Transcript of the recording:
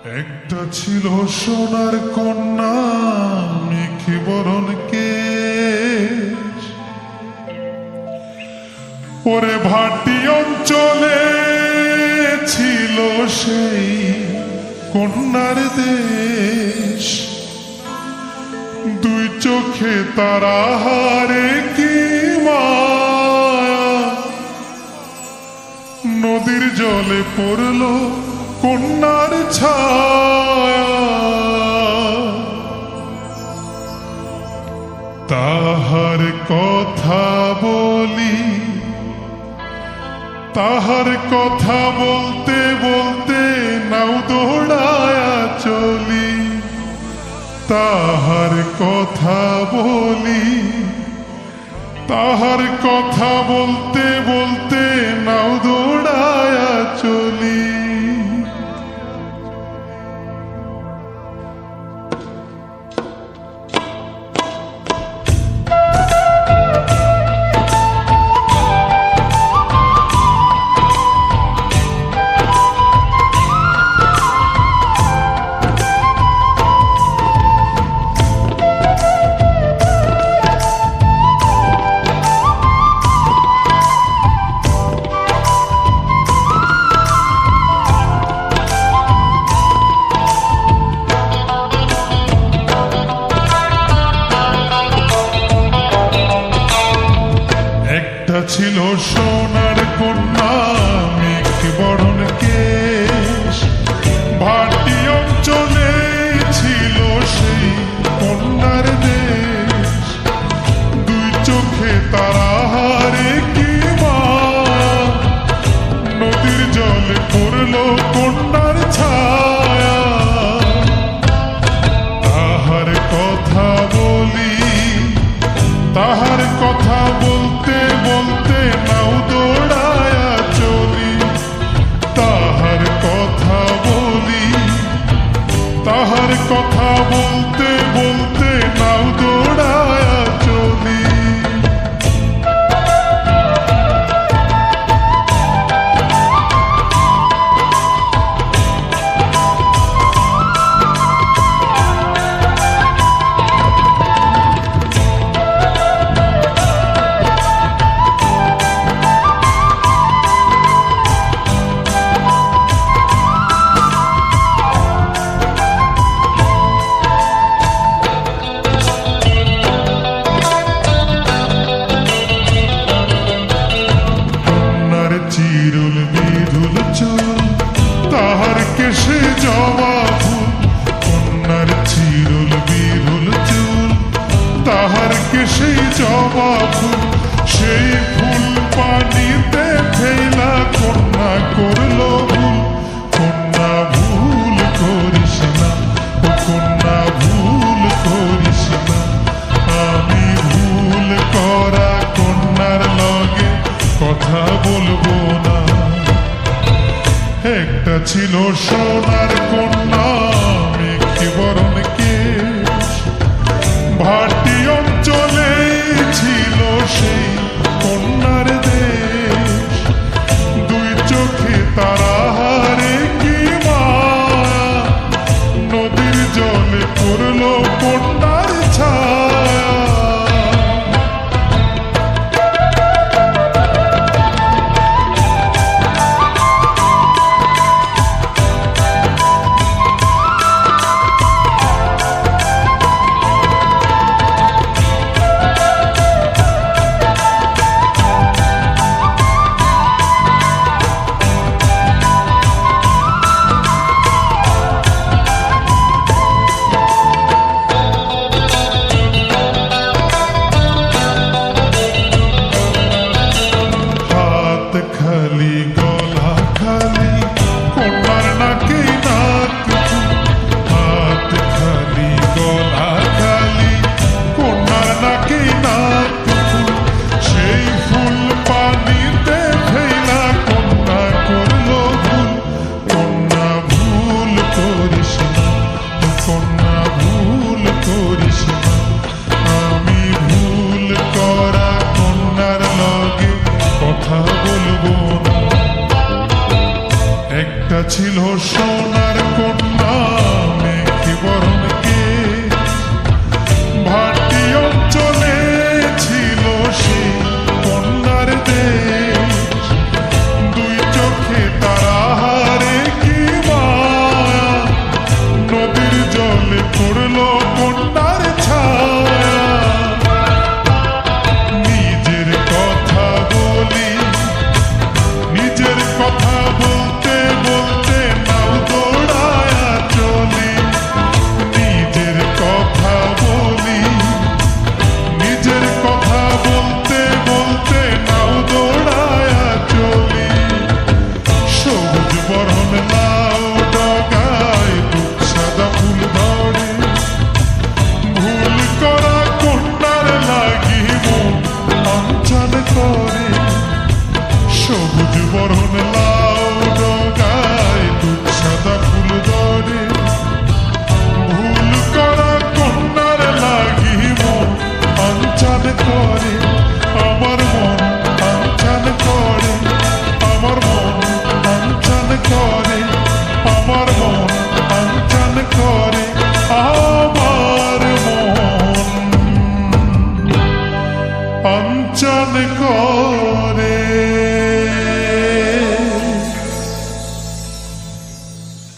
একটা ছিল সোনার কন্যা মেঘে বরণ কেশ, ওরে ভাটি অঞ্চলে ছিল সেই কন্যার দেশ। দুই চোখে তারা হারে কি মায়া, নদীর জলে পড়ল কন্যার ছায়া। তাহার কথা বলি, তাহার কথা বলতে বলতে নাও দৌড়ায়া চলি। তাহার কথা বলি, তাহার কথা বলতে বলতে নাও দৌড়ায়া চলি। ছিল সোনার কন্যা মেঘে বরণ কেশ, ভাটি অঞ্চলে ছিল সেই কন্যার দেশ। দুই চোখে তারা হারে কি মায়া, নদীর জলে পড়ল কন্যার ছায়া। তাহার কথা বলি, তাহার কথা বলতে বলতে নাও দৌড়ায়া চলি। তাহার কথা বলি, তাহার কথা বলতে বলতে নাও দৌড়ায়া চলি। চিরুল বিধুল চুল, তাহার কেশে জবা ফুল। কন্যার চিরুল বিধুল চুল, তাহার কেশে জবা ফুল। সেই ফুল পানিতে ফেলা কন্যা করল ভুল। কন্যা ভুল করিস না, ও কন্যা ভুল করিস না। আমি ভুল করা কন্যার লগে কথা বলবো না। একটা ছিল সোনার কন্যা মেঘে বরণ কেশ, ভাটি অঞ্চলে ছিল সেই কন্যার দেশ। দুই চোখে তারা হারে কি মায়া, নদীর জলে পড়ল কন্যার ছায়া। খালি গলা খালি কন্যার নাকে নাক ফুল। হাত খালি গলা খালি কন্যার নাকে নাক ফুল। সেই ফুল পানিতে ফেলা কন্যা করল ভুল। কন্যা ভুল করিস না, কন্যা ভুল করিস না। আমি ভুল করা কন্যার লগে কথা বলবো না। একটা ছিল সোনার কন্যা আমার মন আঞ্চন করে, আমার মন আঞ্চন করে।